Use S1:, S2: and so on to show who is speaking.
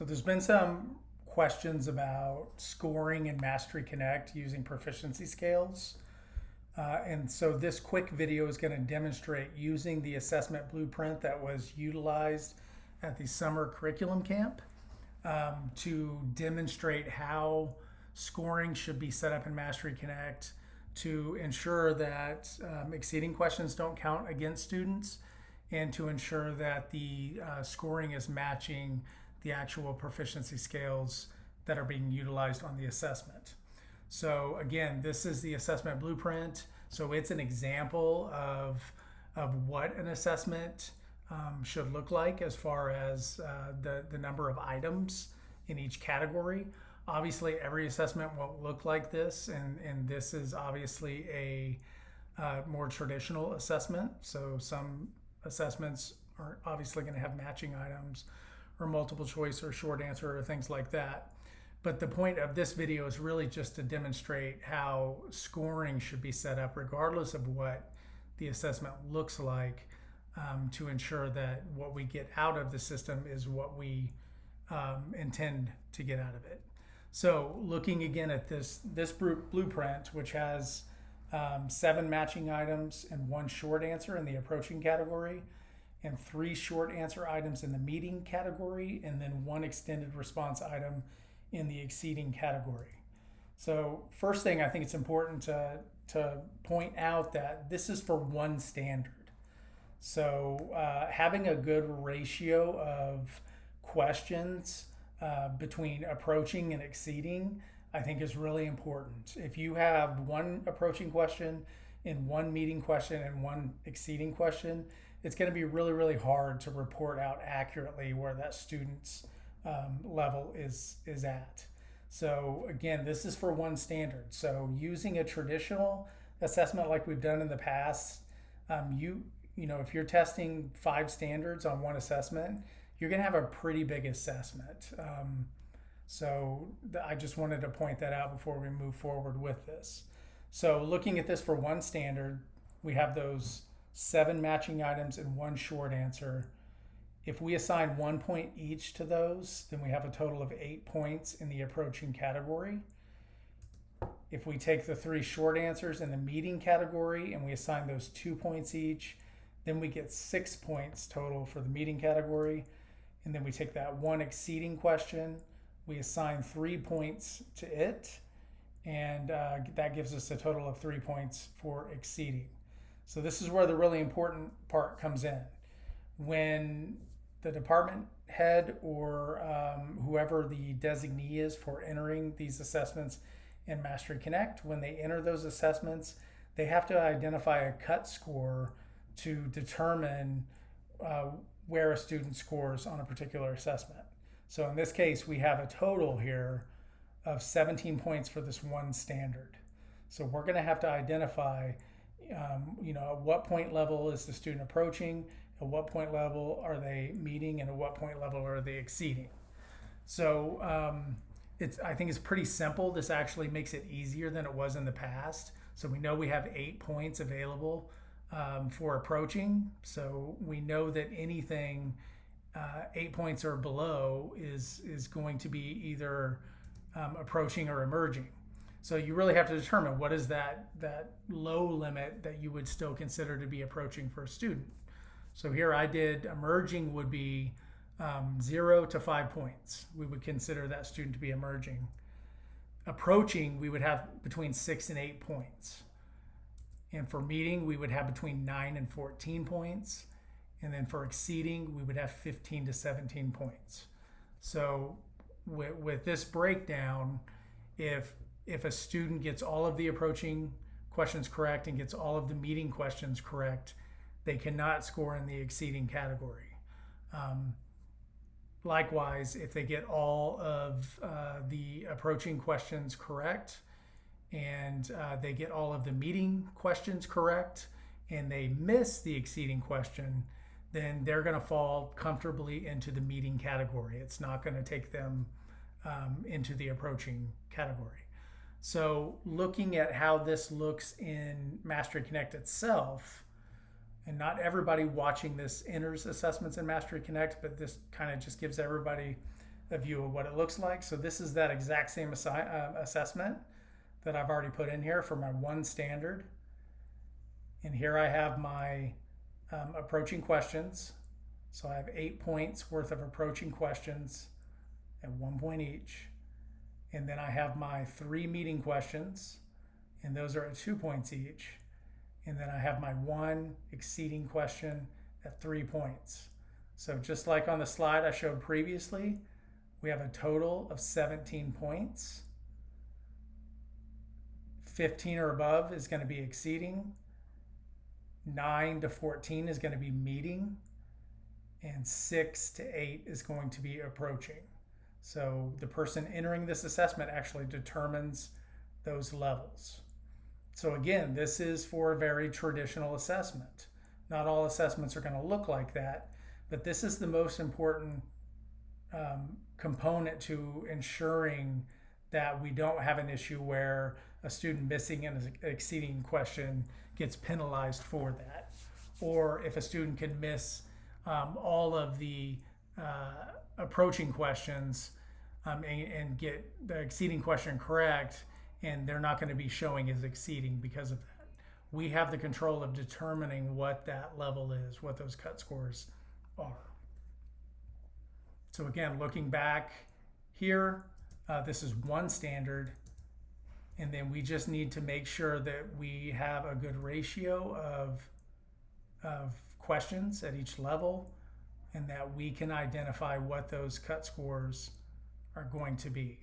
S1: So there's been some questions about scoring in Mastery Connect using proficiency scales. And so this quick video is going to demonstrate using the assessment blueprint that was utilized at the summer curriculum camp to demonstrate how scoring should be set up in Mastery Connect to ensure that exceeding questions don't count against students and to ensure that the scoring is matching the actual proficiency scales that are being utilized on the assessment. So again, this is the assessment blueprint. So it's an example of what an assessment should look like as far as the number of items in each category. Obviously, every assessment won't look like this, and this is obviously a more traditional assessment. So some assessments are obviously going to have matching items or multiple choice or short answer or things like that. But the point of this video is really just to demonstrate how scoring should be set up regardless of what the assessment looks like to ensure that what we get out of the system is what we intend to get out of it. So looking again at this blueprint, which has 7 matching items and 1 short answer in the approaching category, and 3 short answer items in the meeting category, and then 1 extended response item in the exceeding category. So first thing, I think it's important to point out that this is for one standard. So having a good ratio of questions between approaching and exceeding, I think is really important. If you have 1 approaching question and 1 meeting question and 1 exceeding question, it's going to be really, really hard to report out accurately where that student's level is at. So again, this is for one standard. So using a traditional assessment like we've done in the past, you know, if you're testing 5 standards on one assessment, you're going to have a pretty big assessment. So I just wanted to point that out before we move forward with this. So looking at this for one standard, we have those 7 matching items and 1 short answer. If we assign 1 point each to those, then we have a total of 8 points in the approaching category. If we take the 3 short answers in the meeting category and we assign those 2 points each, then we get 6 points total for the meeting category. And then we take that 1 exceeding question, we assign 3 points to it, and that gives us a total of 3 points for exceeding. So this is where the really important part comes in. When the department head or whoever the designee is for entering these assessments in Mastery Connect, when they enter those assessments, they have to identify a cut score to determine where a student scores on a particular assessment. So in this case, we have a total here of 17 points for this one standard. So we're going to have to identify, you know, at what point level is the student approaching, at what point level are they meeting, and at what point level are they exceeding. So I think it's pretty simple. This actually makes it easier than it was in the past. So we know we have 8 points available for approaching. So we know that anything 8 points or below is going to be either approaching or emerging. So you really have to determine what is that low limit that you would still consider to be approaching for a student. So here I did emerging would be 0 to 5 points. We would consider that student to be emerging. Approaching, we would have between 6 and 8 points. And for meeting, we would have between 9 and 14 points. And then for exceeding, we would have 15 to 17 points. So with this breakdown, if a student gets all of the approaching questions correct and gets all of the meeting questions correct, they cannot score in the exceeding category. Likewise, if they get all of the approaching questions correct and they get all of the meeting questions correct and they miss the exceeding question, then they're going to fall comfortably into the meeting category. It's not going to take them into the approaching category. So looking at how this looks in Mastery Connect itself, and not everybody watching this enters assessments in Mastery Connect, but this kind of just gives everybody a view of what it looks like. So this is that exact same assessment that I've already put in here for my one standard. And here I have my approaching questions. So I have 8 points worth of approaching questions at 1 point each. And then I have my 3 meeting questions, and those are at 2 points each. And then I have my 1 exceeding question at 3 points. So just like on the slide I showed previously, we have a total of 17 points. 15 or above is going to be exceeding. 9 to 14 is going to be meeting. And 6 to 8 is going to be approaching. So the person entering this assessment actually determines those levels. So again, this is for a very traditional assessment. Not all assessments are going to look like that, but this is the most important component to ensuring that we don't have an issue where a student missing an exceeding question gets penalized for that. Or if a student can miss all of the approaching questions and get the exceeding question correct, and they're not going to be showing as exceeding because of that. We have the control of determining what that level is, what those cut scores are. So again, looking back here, this is one standard, and then we just need to make sure that we have a good ratio of questions at each level, and that we can identify what those cut scores are going to be.